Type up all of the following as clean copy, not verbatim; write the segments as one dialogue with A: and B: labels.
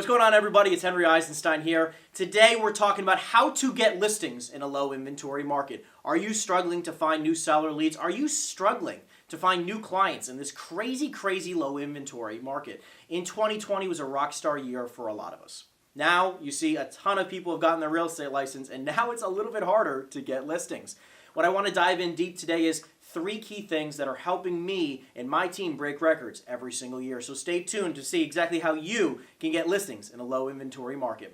A: What's going on, everybody? It's Henry Eisenstein here. Today we're talking about how to get listings in a low inventory market. Are you struggling to find new seller leads? Are you struggling to find new clients in this crazy low inventory market? In 2020 was a rock star year for a lot of us. Now you see a ton of people have gotten their real estate license, and now it's a little bit harder to get listings. What I want to dive in deep today is 3 key things that are helping me and my team break records every single year. So stay tuned to see exactly how you can get listings in a low inventory market.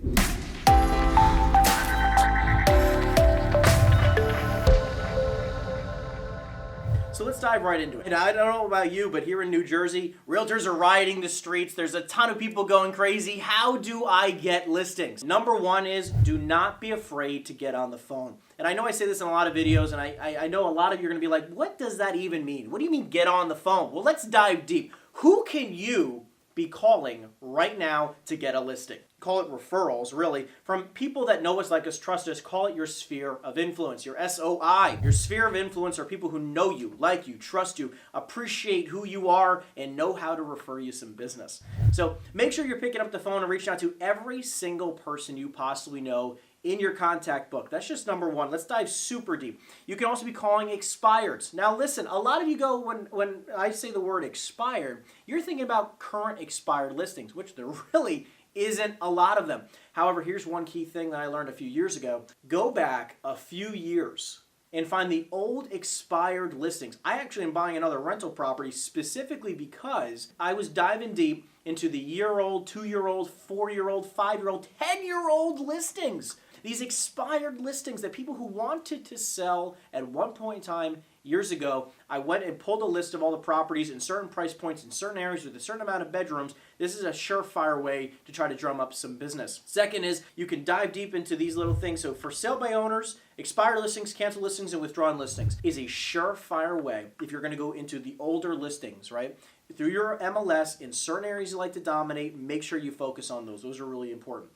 A: So let's dive right into it. And I don't know about you, but here in New Jersey, realtors are rioting the streets. There's a ton of people going crazy. How do I get listings? Number 1 is do not be afraid to get on the phone. And I know I say this in a lot of videos, and I know a lot of you are going to be like, what does that even mean? What do you mean get on the phone? Well, let's dive deep. Who can you be calling right now to get a listing? Call it referrals, really, from people that know us, like us, trust us. Call it your sphere of influence, your SOI. Your sphere of influence are people who know you, like you, trust you, appreciate who you are, and know how to refer you some business. So make sure you're picking up the phone and reaching out to every single person you possibly know in your contact book. That's just number 1. Let's dive super deep. You can also be calling expireds. Now listen, a lot of you go, when I say the word expired, you're thinking about current expired listings, which there really isn't a lot of them. However, here's one key thing that I learned a few years ago. Go back a few years and find the old expired listings. I actually am buying another rental property specifically because I was diving deep into the year-old, 2-year-old, 4-year-old, 5-year-old, 10-year-old listings. These expired listings that people who wanted to sell at one point in time years ago, I went and pulled a list of all the properties in certain price points in certain areas with a certain amount of bedrooms. This is a surefire way to try to drum up some business. Second is you can dive deep into these little things. So for sale by owners, expired listings, cancel listings, and withdrawn listings is a surefire way if you're going to go into the older listings, right? Through your MLS, in certain areas you like to dominate, make sure you focus on those. Those are really important.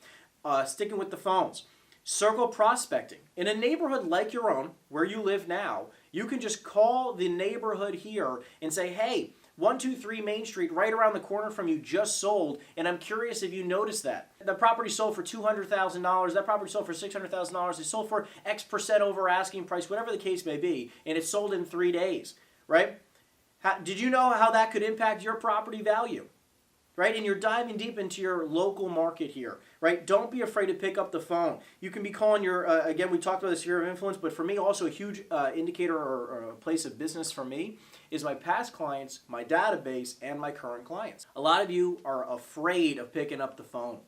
A: Sticking with the phones. Circle prospecting. In a neighborhood like your own, where you live now, you can just call the neighborhood here and say, hey, 123 Main Street, right around the corner from you, just sold, and I'm curious if you noticed that. The property sold for $200,000, that property sold for $600,000, it sold for X% over asking price, whatever the case may be, and it sold in 3 days, right? Did you know how that could impact your property value? Right? And you're diving deep into your local market here, right? Don't be afraid to pick up the phone. You can be calling your, again, we talked about the sphere of influence, but for me also a huge indicator or a place of business for me is my past clients, my database, and my current clients. A lot of you are afraid of picking up the phone.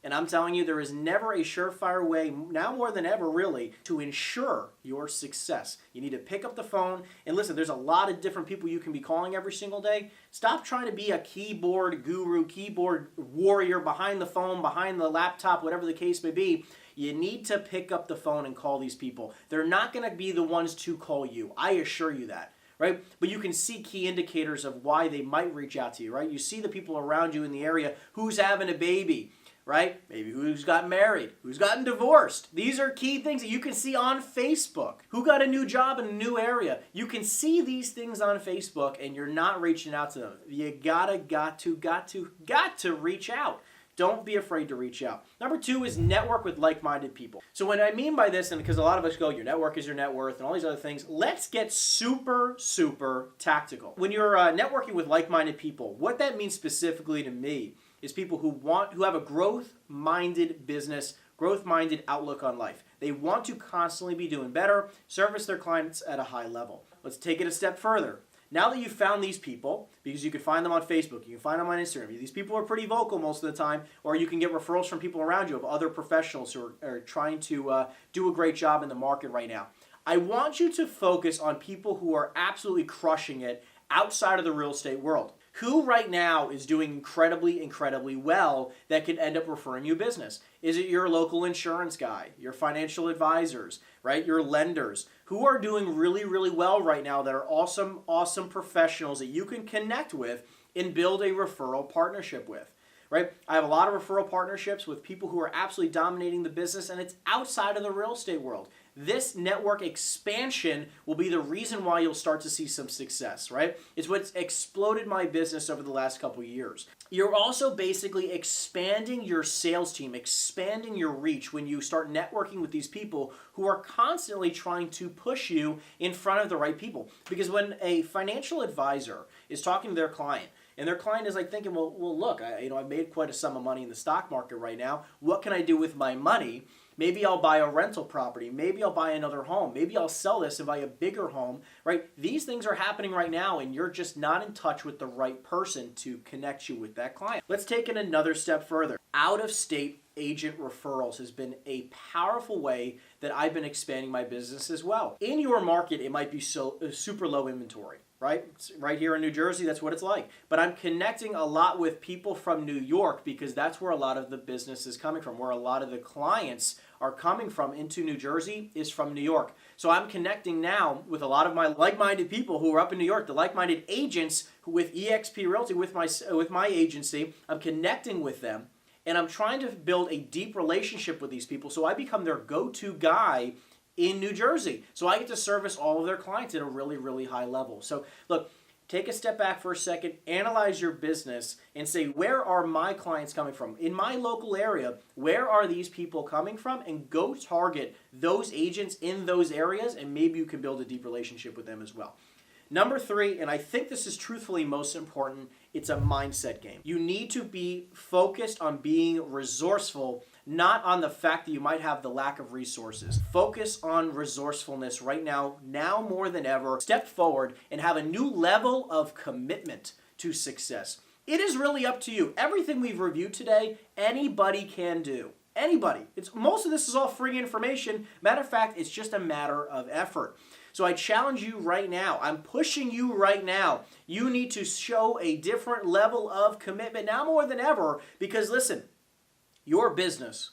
A: And I'm telling you, there is never a surefire way, now more than ever really, to ensure your success. You need to pick up the phone. And listen, there's a lot of different people you can be calling every single day. Stop trying to be a keyboard guru, keyboard warrior behind the phone, behind the laptop, whatever the case may be. You need to pick up the phone and call these people. They're not going to be the ones to call you. I assure you that. Right? But you can see key indicators of why they might reach out to you, right? You see the people around you in the area, who's having a baby, right? Maybe who's got married, who's gotten divorced. These are key things that you can see on Facebook. Who got a new job in a new area? You can see these things on Facebook and you're not reaching out to them. You got to reach out. Don't be afraid to reach out. Number 2 is network with like-minded people. So what I mean by this, and because a lot of us go, your network is your net worth and all these other things, let's get super tactical. When you're networking with like-minded people, what that means specifically to me is people who have a growth-minded business, growth-minded outlook on life. They want to constantly be doing better, service their clients at a high level. Let's take it a step further. Now that you've found these people, because you can find them on Facebook, you can find them on Instagram, these people are pretty vocal most of the time, or you can get referrals from people around you of other professionals who are trying to do a great job in the market right now. I want you to focus on people who are absolutely crushing it outside of the real estate world. Who right now is doing incredibly well that can end up referring you business? Is it your local insurance guy, your financial advisors, right? Your lenders who are doing really well right now that are awesome professionals that you can connect with and build a referral partnership with, right? I have a lot of referral partnerships with people who are absolutely dominating the business, and it's outside of the real estate world. This network expansion will be the reason why you'll start to see some success, right? It's what's exploded my business over the last couple of years. You're also basically expanding your sales team, expanding your reach when you start networking with these people who are constantly trying to push you in front of the right people. Because when a financial advisor is talking to their client, and their client is like thinking, well look, I've made quite a sum of money in the stock market right now. What can I do with my money? Maybe I'll buy a rental property. Maybe I'll buy another home. Maybe I'll sell this and buy a bigger home, right? These things are happening right now, and you're just not in touch with the right person to connect you with that client. Let's take it another step further. Out-of-state agent referrals has been a powerful way that I've been expanding my business as well. In your market, it might be super low inventory. Right? Right here in New Jersey, that's what it's like. But I'm connecting a lot with people from New York because that's where a lot of the business is coming from, where a lot of the clients are coming from into New Jersey is from New York. So I'm connecting now with a lot of my like-minded people who are up in New York, the like-minded agents who with EXP Realty, with my agency. I'm connecting with them, and I'm trying to build a deep relationship with these people so I become their go-to guy in New Jersey. So I get to service all of their clients at a really, really high level. So look, take a step back for a second, analyze your business and say, where are my clients coming from? In my local area, where are these people coming from? And go target those agents in those areas, and maybe you can build a deep relationship with them as well. Number 3, and I think this is truthfully most important, it's a mindset game. You need to be focused on being resourceful, not on the fact that you might have the lack of resources. Focus on resourcefulness right now more than ever. Step forward and have a new level of commitment to success. It is really up to you. Everything we've reviewed today, anybody can do. Anybody. Most of this is all free information. Matter of fact, it's just a matter of effort. So I challenge you right now. I'm pushing you right now. You need to show a different level of commitment now more than ever, because listen, your business,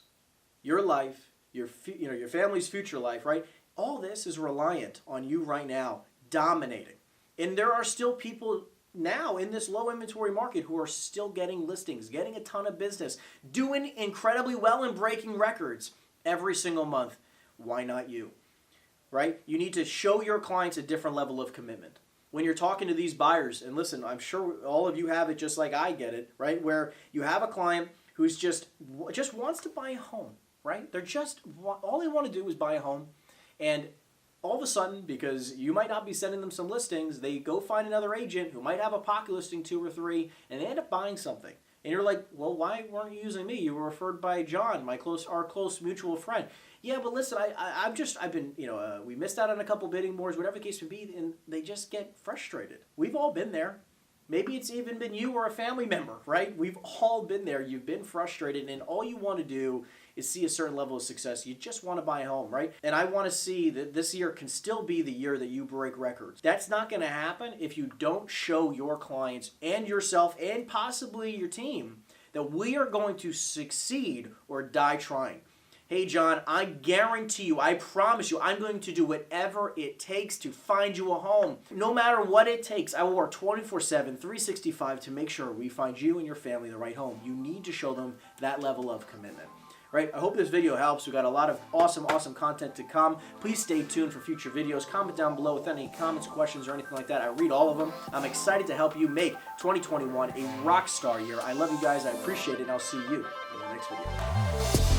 A: your life, your family's future life, right? All this is reliant on you right now dominating. And there are still people now in this low inventory market who are still getting listings, getting a ton of business, doing incredibly well and breaking records every single month. Why not you? Right? You need to show your clients a different level of commitment. When you're talking to these buyers, and listen, I'm sure all of you have it just like I get it, right? Where you have a client who's just wants to buy a home, right? All they want to do is buy a home, and all of a sudden, because you might not be sending them some listings, they go find another agent who might have a pocket listing 2 or 3, and they end up buying something. And you're like, well, why weren't you using me? You were referred by John, our close mutual friend. Yeah, but listen, we missed out on a couple bidding wars, whatever the case may be, and they just get frustrated. We've all been there. Maybe it's even been you or a family member, right? We've all been there. You've been frustrated, and all you want to do is see a certain level of success. You just want to buy a home, right? And I want to see that this year can still be the year that you break records. That's not going to happen if you don't show your clients and yourself and possibly your team that we are going to succeed or die trying. Hey, John, I guarantee you, I promise you, I'm going to do whatever it takes to find you a home. No matter what it takes, I will work 24/7, 365 to make sure we find you and your family the right home. You need to show them that level of commitment. Right? I hope this video helps. We've got a lot of awesome content to come. Please stay tuned for future videos. Comment down below with any comments, questions, or anything like that. I read all of them. I'm excited to help you make 2021 a rock star year. I love you guys. I appreciate it, and I'll see you in the next video.